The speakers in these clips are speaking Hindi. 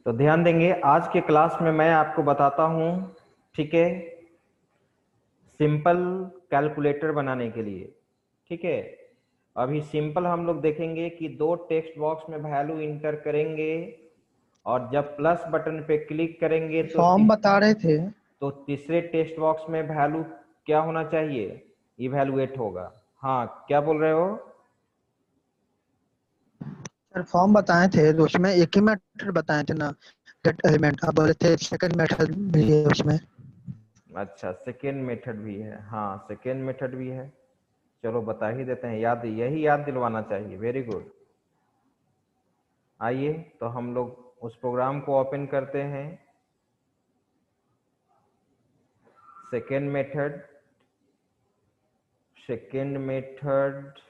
तो ध्यान देंगे आज के क्लास में मैं आपको बताता हूं, ठीक है, सिंपल कैलकुलेटर बनाने के लिए। ठीक है, अभी सिंपल हम लोग देखेंगे कि दो टेक्स्ट बॉक्स में वैल्यू इंटर करेंगे और जब प्लस बटन पे क्लिक करेंगे फॉर्म बता रहे थे तो तीसरे टेक्स्ट बॉक्स में वैल्यू क्या होना चाहिए, इवैल्यूएट होगा। हाँ, क्या बोल रहे हो? सर, फॉर्म बताए थे तो उसमें एक ही मेथड बताए थे ना, गेट एलिमेंट। अब बोले थे सेकंड मेथड भी है उसमें। अच्छा, सेकेंड मेथड भी है। हाँ, सेकेंड मेथड भी है। चलो बता ही देते हैं, यही याद दिलवाना चाहिए। Very good. आइए तो हम लोग उस प्रोग्राम को ओपन करते हैं। सेकेंड मेथड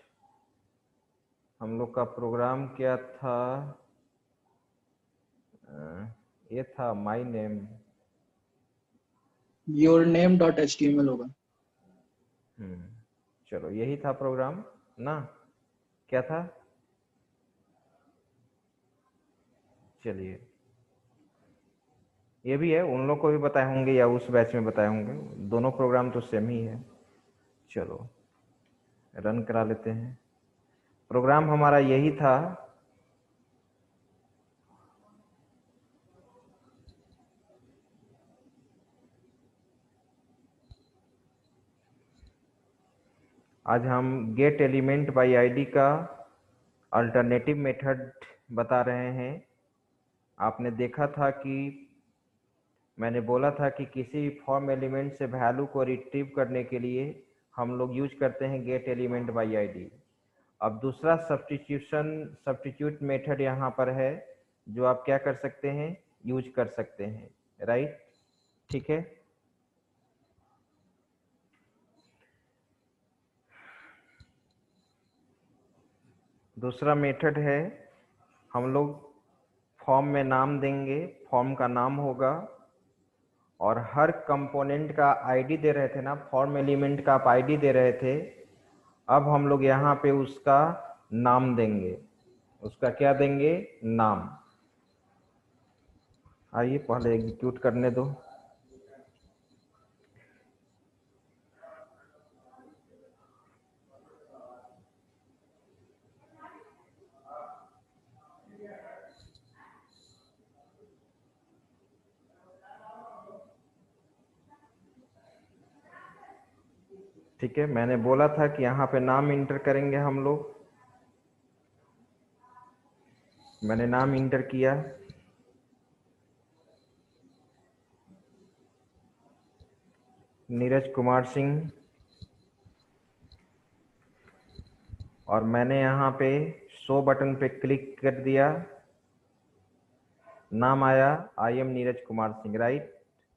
हम लोग का प्रोग्राम क्या था? ये था my name. Your name dot HTML होगा। चलो यही था प्रोग्राम ना, क्या था? चलिए, ये भी है, उन लोग को भी बताए होंगे या उस बैच में बताए होंगे, दोनों प्रोग्राम तो सेम ही है। चलो रन करा लेते हैं। प्रोग्राम हमारा यही था। आज हम गेट एलिमेंट बाय आईडी का अल्टरनेटिव मेथड बता रहे हैं। आपने देखा था कि मैंने बोला था कि किसी भी फॉर्म एलिमेंट से वैल्यू को रिट्रीव करने के लिए हम लोग यूज करते हैं गेट एलिमेंट बाय आईडी। अब दूसरा सब्स्टिट्यूट मेथड यहाँ पर है, जो आप क्या कर सकते हैं, यूज कर सकते हैं। राइट, ठीक है। दूसरा मेथड है, हम लोग फॉर्म में नाम देंगे, फॉर्म का नाम होगा और हर कंपोनेंट का आईडी दे रहे थे ना, फॉर्म एलिमेंट का आप आईडी दे रहे थे। अब हम लोग यहाँ पे उसका नाम देंगे। उसका क्या देंगे? नाम। आइए पहले एग्जीक्यूट करने दो। ठीक है, मैंने बोला था कि यहाँ पे नाम इंटर करेंगे हम लोग। मैंने नाम इंटर किया, नीरज कुमार सिंह, और मैंने यहाँ पे शो बटन पे क्लिक कर दिया। नाम आया, I am Neeraj Kumar Singh. Right,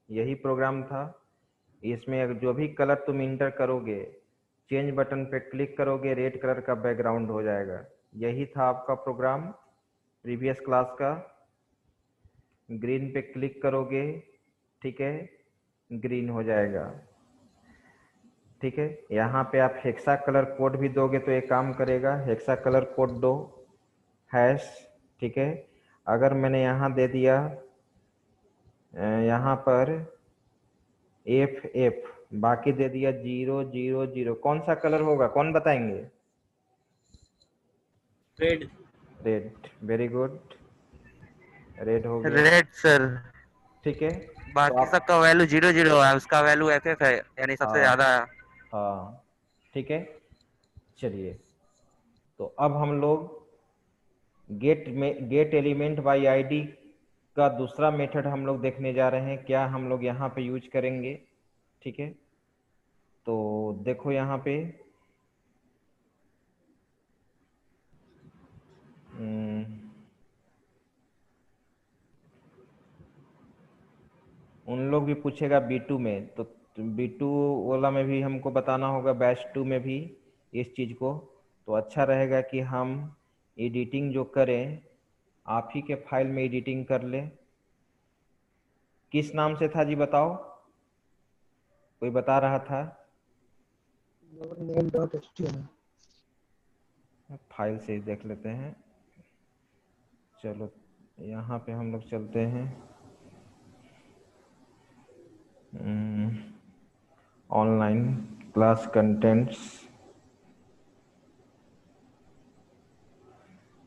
यही प्रोग्राम था। इसमें जो भी कलर तुम इंटर करोगे, चेंज बटन पे क्लिक करोगे, रेड कलर का बैकग्राउंड हो जाएगा। यही था आपका प्रोग्राम प्रीवियस क्लास का। ग्रीन पे क्लिक करोगे, ठीक है, ग्रीन हो जाएगा। ठीक है, यहाँ पे आप हेक्सा कलर कोड भी दोगे तो एक काम करेगा। हेक्सा कलर कोड दो, हैश। ठीक है, अगर मैंने यहाँ दे दिया यहाँ पर FF, बाकी दे दिया 000, कौन सा कलर होगा, कौन बताएंगे? Red. Red, very good, red हो गया। Red sir. ठीक है, तो बाकी आप, सबका वैल्यू 0 0 है, उसका वैल्यू FF है, यानी सबसे हाँ ज्यादा है। हाँ, ठीक है। चलिए, तो अब हम लोग गेट एलिमेंट बाय आईडी का दूसरा मेथड हम लोग देखने जा रहे हैं, क्या हम लोग यहाँ पे यूज करेंगे। ठीक है, तो देखो यहाँ पे उन लोग भी पूछेगा B2 में, तो B2 वाला में भी हमको बताना होगा, बैच 2 में भी इस चीज़ को। तो अच्छा रहेगा कि हम एडिटिंग जो करें, आप ही के फाइल में एडिटिंग कर ले। किस नाम से था जी, बताओ, कोई बता रहा था? Your name dot HTML। File से ही देख लेते हैं। चलो यहाँ पे हम लोग चलते हैं online class contents,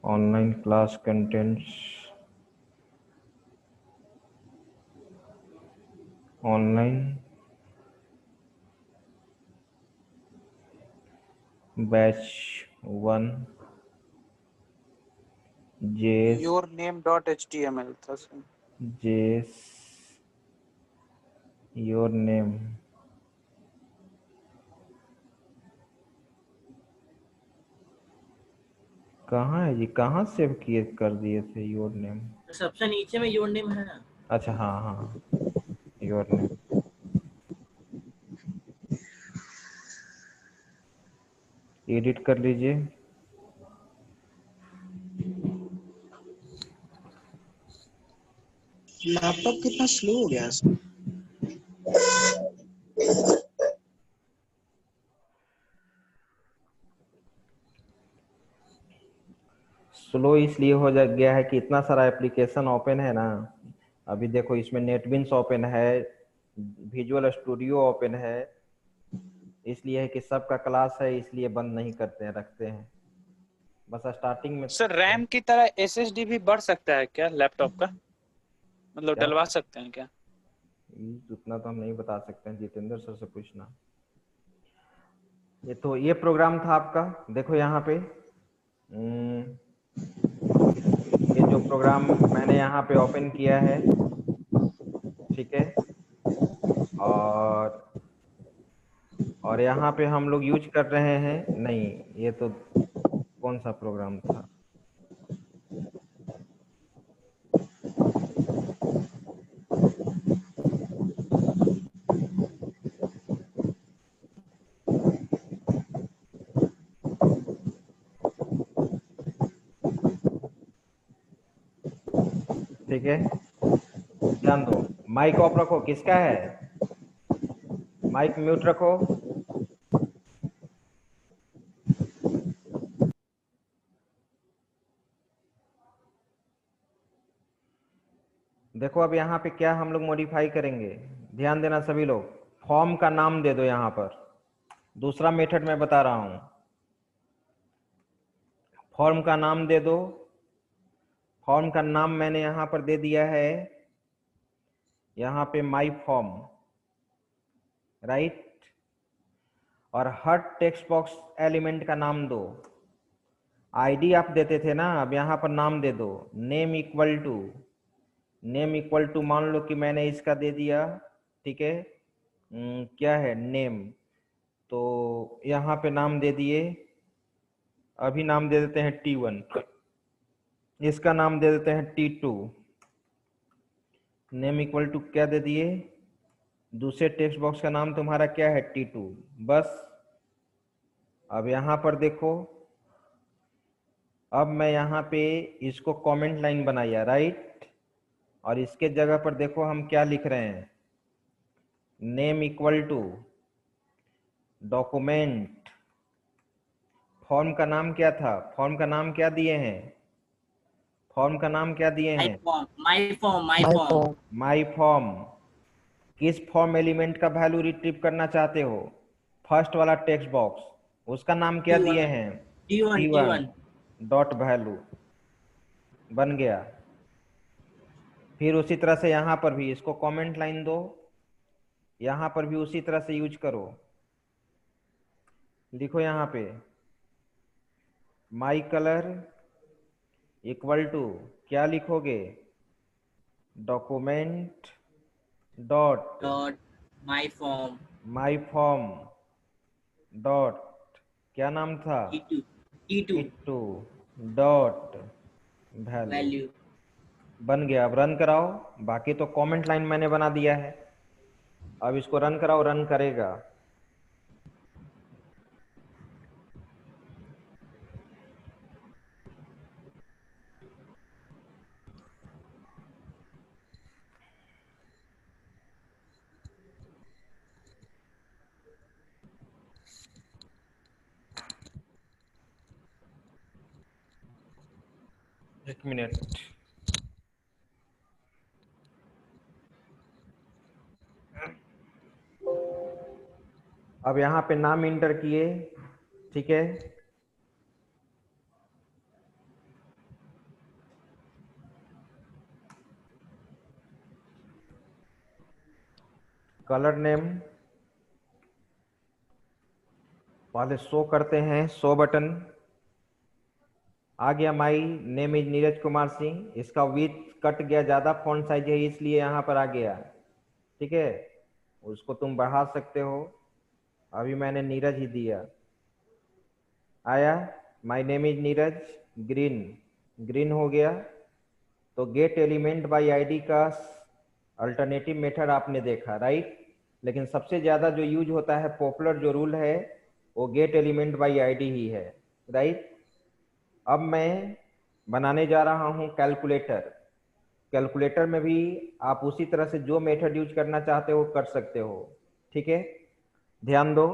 online class contents, online batch 1 जेस your name dot html था सर। जेस योर नेम। कहाँ है जी, कहाँ सेव किए कर दिए थे योर नेम? सबसे नीचे में योर नेम है। अच्छा हाँ हाँ, योर नेम। एडिट कर लीजिए। लैपटॉप कितना स्लो हो गया है सर? स्लो इसलिए हो जा गया है कि इतना सारा एप्लीकेशन ओपन है ना। अभी देखो इसमें नेटबिन्स ओपन है, विजुअल स्टूडियो ओपन है, इसलिए है कि सबका क्लास है, इसलिए बंद नहीं करते हैं, रखते हैं बस स्टार्टिंग में। सर रैम की तरह एसएसडी भी बढ़ सकता है क्या लैपटॉप का, मतलब क्या डलवा सकते हैं क्या? उतना तो हम नहीं बता सकते हैं, जितेंद्र सर से पूछना। ये तो ये प्रोग्राम था आपका, देखो यहाँ पे ये जो प्रोग्राम मैंने यहाँ पे ओपन किया है, ठीक है, और यहाँ पे हम लोग यूज कर रहे हैं, नहीं ये तो कौन सा प्रोग्राम था? ठीक है, ध्यान दो, माइक ऑफ रखो, किसका है? माइक म्यूट रखो। देखो अब यहाँ पे क्या हम लोग मॉडिफाई करेंगे, ध्यान देना सभी लोग। फॉर्म का नाम दे दो यहाँ पर, दूसरा मेथड मैं बता रहा हूँ। फॉर्म का नाम दे दो। फॉर्म का नाम मैंने यहाँ पर दे दिया है, यहाँ पे माई फॉर्म, राइट। और हर टेक्स्ट बॉक्स एलिमेंट का नाम दो। आईडी आप देते थे ना, अब यहाँ पर नाम दे दो। Name equal to, name equal to मान लो कि मैंने इसका दे दिया, ठीक है, क्या है नेम, तो यहाँ पे नाम दे दिए। अभी नाम दे देते हैं T1, इसका नाम दे देते हैं T2। नेम इक्वल टू क्या दे दिए, दूसरे टेक्स्ट बॉक्स का नाम तुम्हारा क्या है, T2, बस। अब यहाँ पर देखो, अब मैं यहाँ पे इसको कमेंट लाइन बनाया, राइट, और इसके जगह पर देखो हम क्या लिख रहे हैं, name equal to document. Form का नाम क्या था, फॉर्म का नाम क्या दिए हैं, फॉर्म का नाम क्या दिए हैं, माई फॉर्म। किस फॉर्म एलिमेंट का वैल्यू रिट्रीव करना चाहते हो, फर्स्ट वाला टेक्स्ट बॉक्स, उसका नाम क्या दिए हैं, T1 डॉट वैल्यू, बन गया। फिर उसी तरह से यहाँ पर भी इसको कमेंट लाइन दो, यहाँ पर भी उसी तरह से यूज करो। लिखो यहाँ पे माई कलर इक्वल टू क्या लिखोगे, document dot my form, my form dot क्या नाम था, T2 डॉट वैल्यू, बन गया। अब रन कराओ, बाकी तो कमेंट लाइन मैंने बना दिया है, अब इसको रन कराओ, रन करेगा। एक मिनट। अब यहाँ पे नाम इंटर किए, ठीक है। कलर नेम पहले शो करते हैं, शो बटन आ गया। My name is Neeraj Kumar Singh, इसका विड्थ कट गया, ज़्यादा फॉन्ट साइज है इसलिए यहाँ पर आ गया, ठीक है। उसको तुम बढ़ा सकते हो, अभी मैंने नीरज ही दिया, आया। My name is Neeraj, green, green हो गया। तो गेट एलिमेंट बाय आईडी का अल्टरनेटिव मेथड आपने देखा, राइट। लेकिन सबसे ज़्यादा जो यूज होता है, पॉपुलर जो रूल है, वो गेट एलिमेंट बाय आईडी ही है, राइट। अब मैं बनाने जा रहा हूं कैलकुलेटर। कैलकुलेटर में भी आप उसी तरह से जो मेथड यूज करना चाहते हो कर सकते हो, ठीक है। ध्यान दो,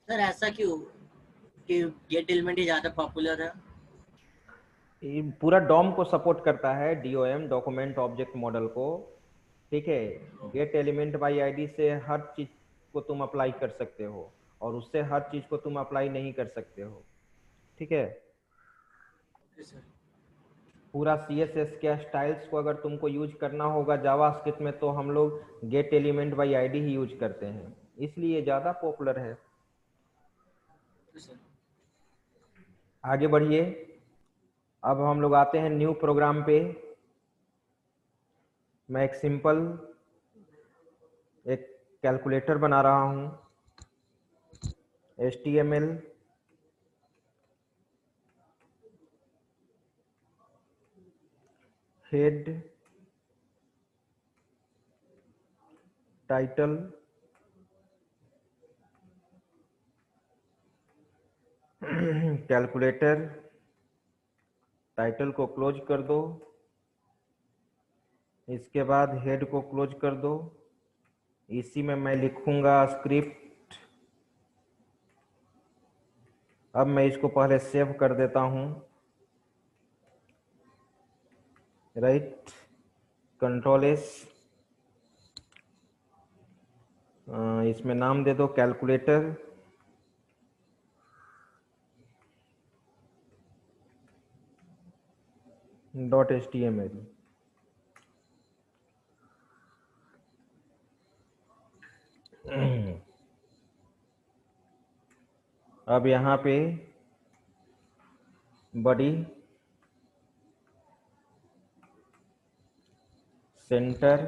सर ऐसा क्यों कि गेट एलिमेंट ही ज्यादा पॉपुलर है? ये पूरा डॉम को सपोर्ट करता है, डीओएम, डॉक्यूमेंट ऑब्जेक्ट मॉडल को, ठीक है। गेट एलिमेंट बाय आईडी से हर चीज को तुम अप्लाई कर सकते हो, और उससे हर चीज को तुम अप्लाई नहीं कर सकते हो, ठीक है। Okay sir. पूरा CSS के स्टाइल्स को अगर तुमको यूज करना होगा जावास्क्रिप्ट में, तो हम लोग gate element by ID he use करते हैं, इसलिए ज़्यादा पॉपुलर है। Okay sir. आगे बढ़िए। अब हम लोग आते हैं न्यू प्रोग्राम पे। मैं एक सिंपल एक कैलकुलेटर बना रहा हूँ। HTML head title calculator, title को क्लोज कर दो, इसके बाद हेड को क्लोज कर दो। इसी में मैं लिखूंगा स्क्रिप्ट। अब मैं इसको पहले सेव कर देता हूं, राइट, कंट्रोल S। इसमें नाम दे दो कैलकुलेटर, .html। अब यहाँ पे body, centre,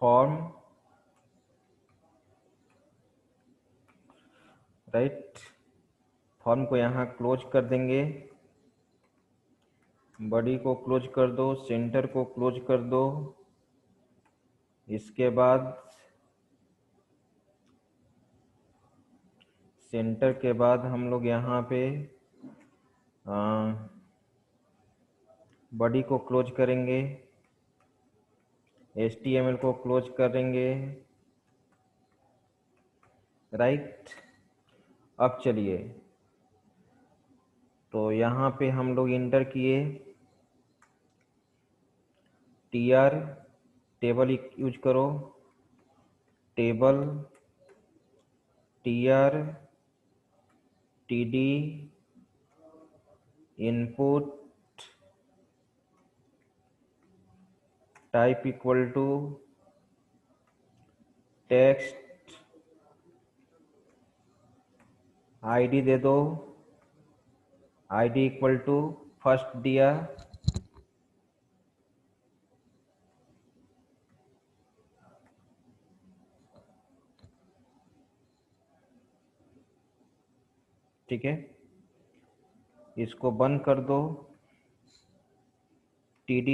form, right. Form को यहाँ क्लोज कर देंगे, बॉडी को क्लोज कर दो, सेंटर को क्लोज कर दो। इसके बाद सेंटर के बाद हम लोग यहाँ पे बॉडी को क्लोज करेंगे, HTML को क्लोज करेंगे, राइट। अब चलिए, तो यहाँ पे हम लोग इंटर किए TR, टेबल यूज करो, table TR TD input type equal to text, ID दे दो, ID इक्वल टू फर्स्ट दिया, ठीक है। इसको बंद कर दो, TD,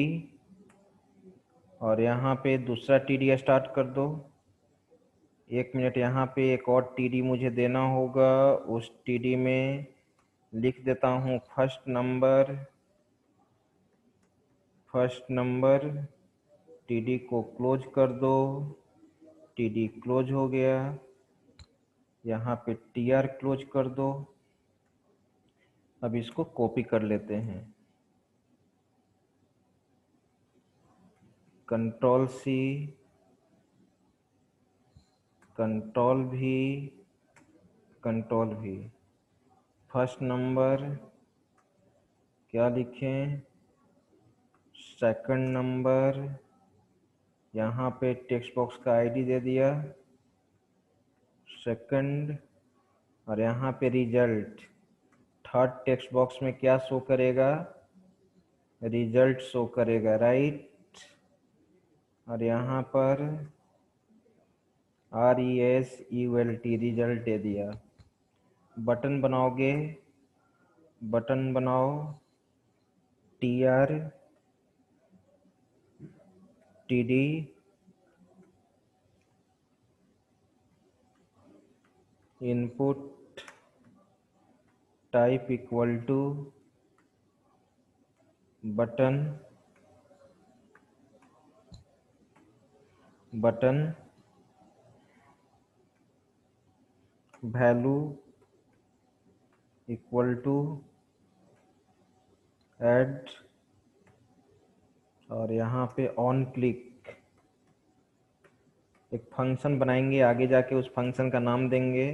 और यहाँ पे दूसरा TD स्टार्ट कर दो। 1 मिनट, यहाँ पे एक और TD मुझे देना होगा। उस TD में लिख देता हूँ फर्स्ट नंबर। TD को क्लोज कर दो, TD क्लोज हो गया। यहाँ पे TR क्लोज कर दो। अब इसको कॉपी कर लेते हैं, control C, control V, control भी। फर्स्ट नंबर क्या लिखें, सेकंड नंबर यहाँ पे टेक्स्ट बॉक्स का आईडी दे दिया सेकंड, और यहाँ पे रिजल्ट। थर्ड टेक्स्ट बॉक्स में क्या शो करेगा, रिजल्ट शो करेगा, राइट। और यहाँ पर RESULT रिजल्ट दे दिया। बटन बनाओगे, बटन बनाओ TRTD input type equal to button, button value equal to add, और यहाँ पे ऑन क्लिक एक फंक्शन बनाएंगे, आगे जाके उस फंक्शन का नाम देंगे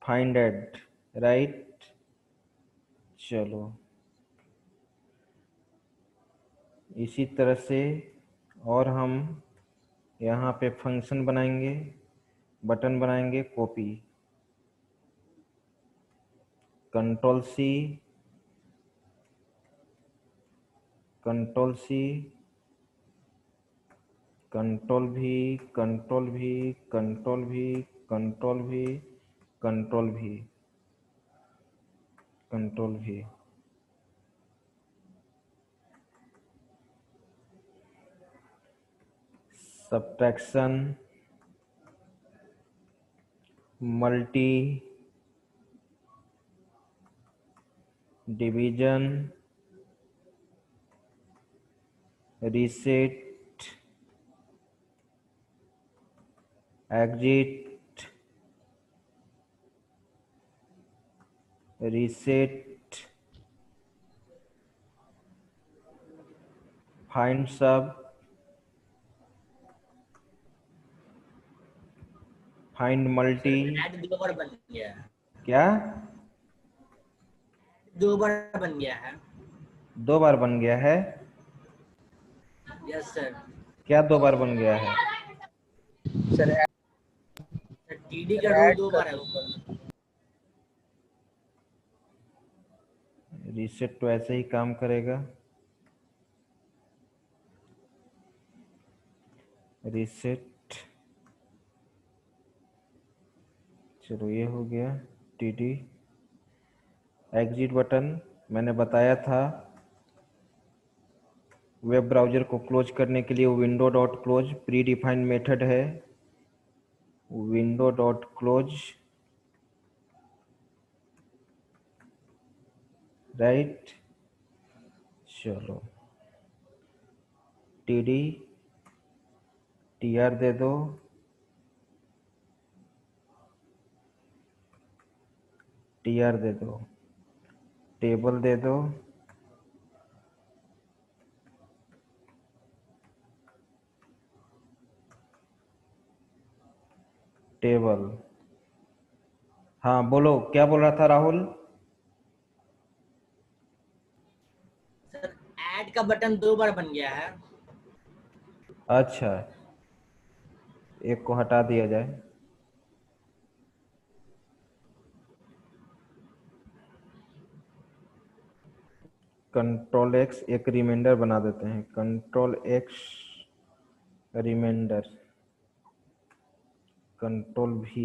फाइंड ऐड, राइट। चलो इसी तरह से और हम यहाँ पे फंक्शन बनाएंगे, बटन बनाएंगे copy, control C, control C, control V, control V, control V, control V, control V, control V. Subtraction, multi, division, reset, exit, reset, find sub, find multi. Add 2 बार बन गया है, क्या 2 बार बन गया है। 2 बार बन गया है? Yes sir. क्या 2 बार बन गया है? सर TD का रूल 2 बार है ऊपर। रीसेट तो ऐसे ही काम करेगा, रीसेट। चलो ये हो गया TD। एग्जिट बटन मैंने बताया था, वेब ब्राउज़र को क्लोज करने के लिए window dot close pre defined method है, विंडो डॉट क्लोज, राइट। चलो TD TR दे दो, TR दे दो, टेबल दे दो, टेबल। हाँ बोलो, क्या बोल रहा था राहुल? सर ऐड का बटन 2 बार बन गया है। अच्छा, एक को हटा दिया जाए। कंट्रोल X एक रिमाइंडर बना देते हैं, control X reminder, control V,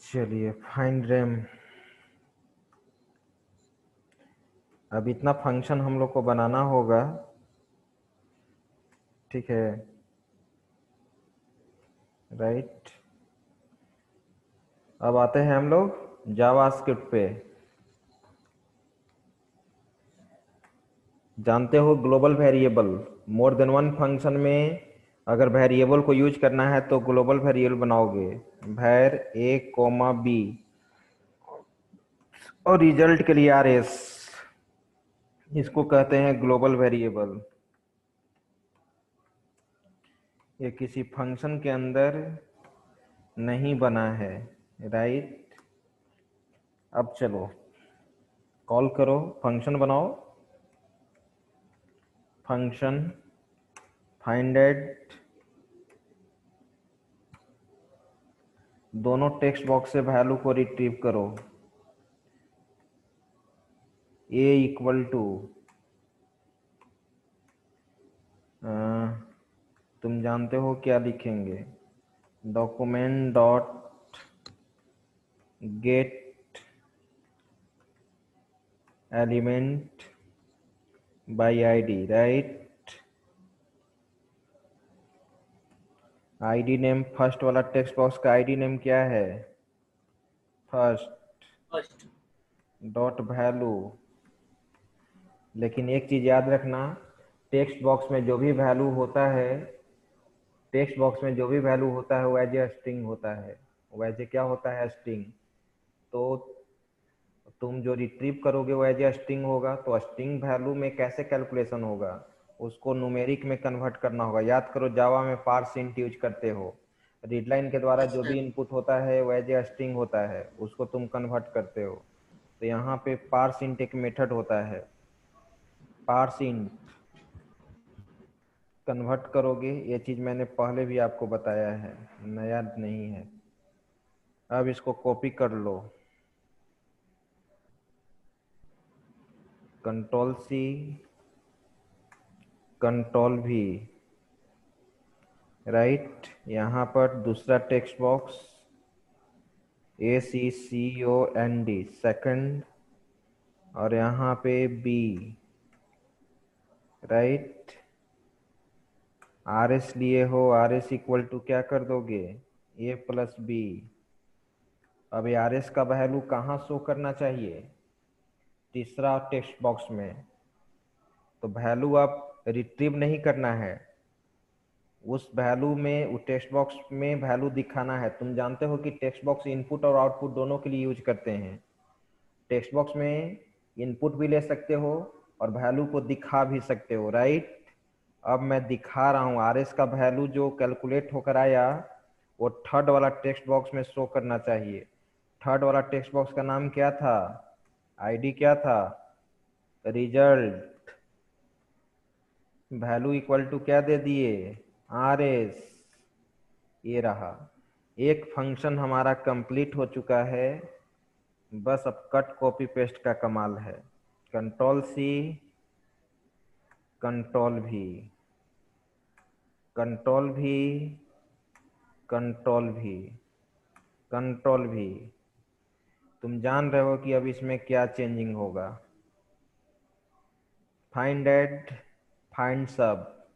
चलिए फाइंड रैम। अब इतना फंक्शन हम लोग को बनाना होगा, ठीक है, राइट। अब आते हैं हम लोग जावास्क्रिप्ट पे। जानते हो global variable, more than one function में अगर वेरिएबल को यूज करना है तो ग्लोबल वेरिएबल बनाओगे, var a कॉमा b और रिजल्ट के लिए rs, इसको कहते हैं ग्लोबल वेरिएबल। ये किसी फंक्शन के अंदर नहीं बना है, राइट। अब चलो कॉल करो, फंक्शन बनाओ, फंक्शन फाइंडेड, दोनों टेक्स्ट बॉक्स से वैल्यू को रिट्रीव करो, a इक्वल टू, तुम जानते हो क्या लिखेंगे, document dot gate element by ID, right. ID name, first वाला टेक्स्ट बॉक्स का आईडी नेम क्या है, फर्स्ट फर्स्ट डॉट वैल्यू। लेकिन एक चीज याद रखना, टेक्स्ट बॉक्स में जो भी वैल्यू होता है, टेक्स्ट बॉक्स में जो भी वैल्यू होता है वो एज ए स्ट्रिंग होता है, वो एज ए क्या होता है, स्ट्रिंग। तो तुम जो रिट्रीव करोगे वो एज ए स्ट्रिंग होगा, तो स्ट्रिंग वैल्यू में कैसे कैलकुलेशन होगा, उसको न्यूमेरिक में कन्वर्ट करना होगा। याद करो जावा में पार्सिंट यूज करते हो, रीड लाइन के द्वारा जो भी इनपुट होता है वो एज ए स्ट्रिंग होता है, उसको तुम कन्वर्ट करते हो। तो यहाँ पे पार्सिंट एक मेथड होता है, पार्सिंट कन्वर्ट करोगे, ये चीज मैंने पहले भी आपको बताया है, नया नहीं है। अब इसको कॉपी कर लो, control C control V, right. यहाँ पर दूसरा टेक्स्ट बॉक्स ACCOND सेकंड, और यहाँ पे B, राइट। RS लिए हो, RS इक्वल टू क्या कर दोगे, A प्लस B। अब ये RS का वैल्यू कहाँ शो करना चाहिए, तीसरा टेक्स्ट बॉक्स में। तो वैल्यू आप रिट्रीव नहीं करना है, उस वैल्यू में, उस टेक्स्ट बॉक्स में वैल्यू दिखाना है। तुम जानते हो कि टेक्स्ट बॉक्स इनपुट और आउटपुट दोनों के लिए यूज करते हैं। टेक्स्ट बॉक्स में इनपुट भी ले सकते हो और वैल्यू को दिखा भी सकते हो, राइट। अब मैं दिखा रहा हूँ, RS का वैल्यू जो कैलकुलेट होकर आया वो थर्ड वाला टेक्स्ट बॉक्स में शो करना चाहिए। थर्ड वाला टेक्स्ट बॉक्स का नाम क्या था, आईडी क्या था, रिजल्ट, वैल्यू इक्वल टू क्या दे दिए, RS। ये रहा, एक फंक्शन हमारा कंप्लीट हो चुका है, बस अब कट कॉपी पेस्ट का कमाल है। Control C control V, control V, control V, control भी। तुम जान रहे हो कि अब इसमें क्या चेंजिंग होगा, फाइंड एड, फाइंड सब,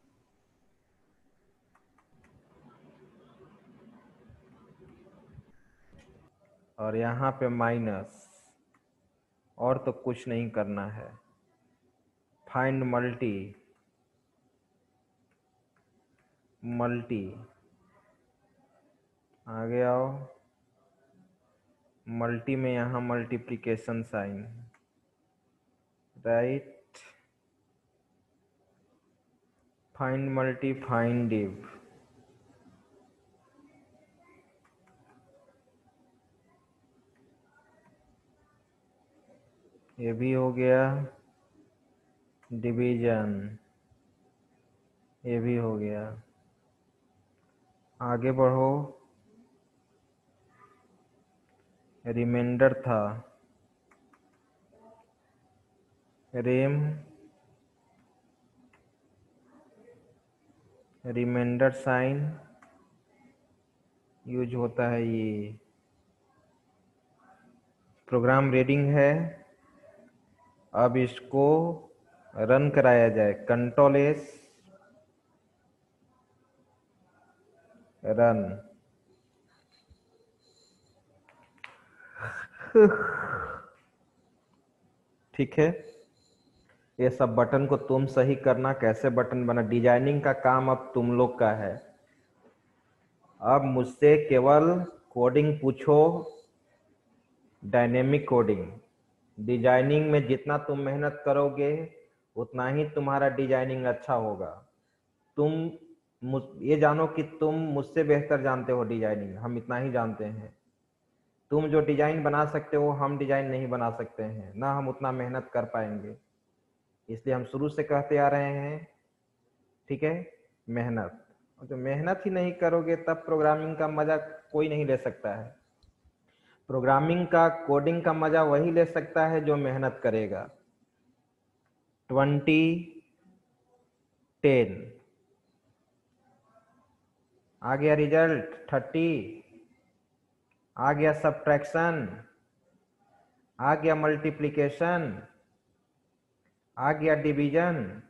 और यहाँ पे माइनस, और तो कुछ नहीं करना है। फाइंड मल्टी, मल्टी, आगे आओ, मल्टी में यहाँ multiplication sign, right. Find multi, find div, ये भी हो गया। डिवीजन, ये भी हो गया। आगे बढ़ो, रिमाइंडर था, रेम, रिमाइंडर साइन यूज होता है। ये प्रोग्राम रीडिंग है, अब इसको रन कराया जाए, कंट्रोल एस, रन। ठीक है, ये सब बटन को तुम सही करना, कैसे बटन बना, डिजाइनिंग का काम अब तुम लोग का है। अब मुझसे केवल कोडिंग पूछो, डायनेमिक कोडिंग। डिजाइनिंग में जितना तुम मेहनत करोगे उतना ही तुम्हारा डिजाइनिंग अच्छा होगा। ये जानो कि तुम मुझसे बेहतर जानते हो डिजाइनिंग, हम इतना ही जानते हैं। तुम जो डिजाइन बना सकते हो हम डिजाइन नहीं बना सकते हैं, ना हम उतना मेहनत कर पाएंगे। इसलिए हम शुरू से कहते आ रहे हैं, ठीक है, मेहनत। और जो मेहनत ही नहीं करोगे तब प्रोग्रामिंग का मजा कोई नहीं ले सकता है। प्रोग्रामिंग का, कोडिंग का मजा वही ले सकता है जो मेहनत करेगा। 20, 10 आ गया रिजल्ट, 30 आ गया, सब्ट्रैक्शन आ गया, मल्टीप्लिकेशन आ गया, डिवीजन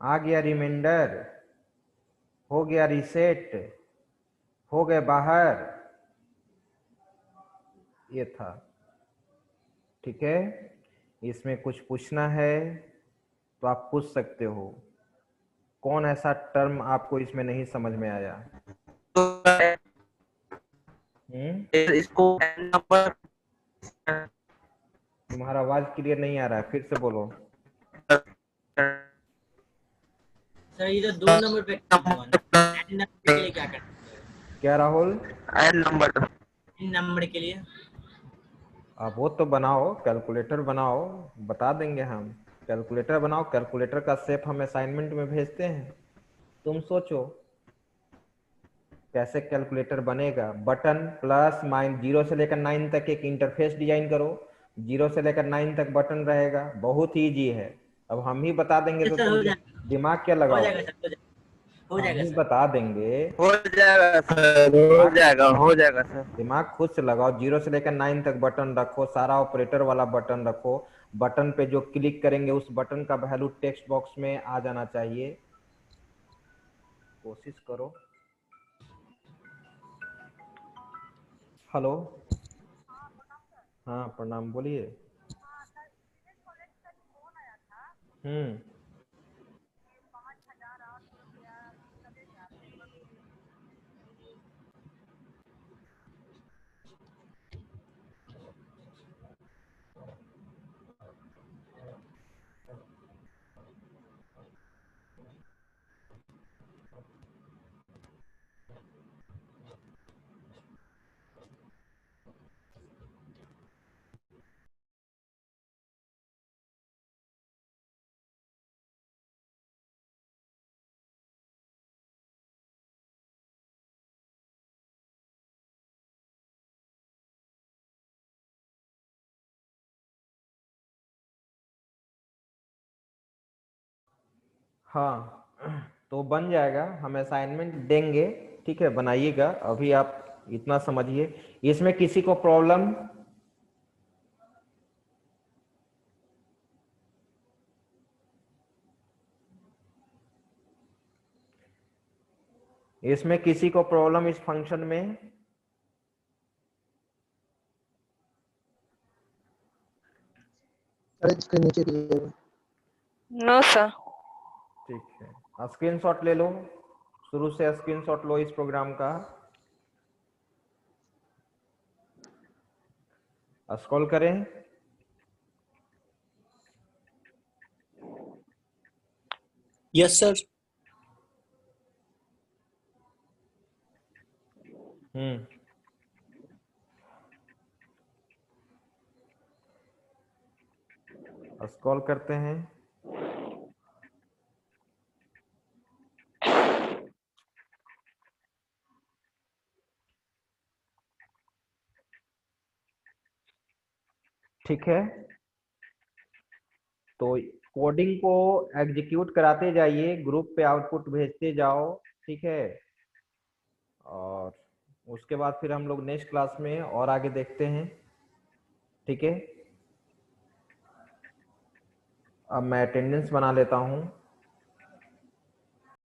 आ गया, रिमाइंडर हो गया, रीसेट हो गए बाहर। ये था, ठीक है। इसमें कुछ पूछना है तो आप पूछ सकते हो। कौन ऐसा टर्म आपको इसमें नहीं समझ में आया? इसको n नंबर तुम्हारा आवाज क्लियर नहीं आ रहा है, फिर से बोलो। सर ये तो 2 नंबर पे n नंबर के लिए क्या करना है? क्या Rahul? n number n number के लिए आप वो तो बनाओ, कैलकुलेटर बनाओ, बता देंगे हम। कैलकुलेटर बनाओ, कैलकुलेटर का शेप हम असाइनमेंट में भेजते हैं। तुम सोचो कैसे कैलकुलेटर बनेगा। बटन प्लस माइन 0 से लेकर 9 तक एक इंटरफेस डिजाइन करो। 0 से लेकर 9 तक बटन रहेगा, बहुत ही ईजी है। अब हम ही बता देंगे तो सर तुम हो जाएगा, दिमाग क्या हो लगाओगे? जाएगा सर, हो हम जाएगा ही सर। बता देंगे, हो जाएगा सर, हो जाएगा सर। दिमाग खुद से लगाओ। 0 से लेकर 9 तक बटन रखो, सारा ऑपरेटर वाला बटन रखो। बटन पे जो क्लिक करेंगे उस बटन का वैल्यू टेक्स्ट बॉक्स में आ जाना चाहिए। कोशिश करो। हेलो, हाँ प्रणाम, बोलिए। हम्म, हाँ तो बन जाएगा, हम असाइनमेंट देंगे, ठीक है, बनाइएगा। अभी आप इतना समझिए। इसमें किसी को प्रॉब्लम? इसमें किसी को प्रॉब्लम इस फंक्शन में? सर इसके नीचे दिए नो सर। ठीक है, स्क्रीनशॉट ले लो, शुरू से स्क्रीनशॉट लो इस प्रोग्राम का। स्क्रॉल करें। Yes sir. स्क्रॉल करते हैं। ठीक है, तो कोडिंग को एग्जीक्यूट कराते जाइए, ग्रुप पे आउटपुट भेजते जाओ, ठीक है। और उसके बाद फिर हम लोग नेक्स्ट क्लास में और आगे देखते हैं, ठीक है। अब मैं अटेंडेंस बना लेता हूँ।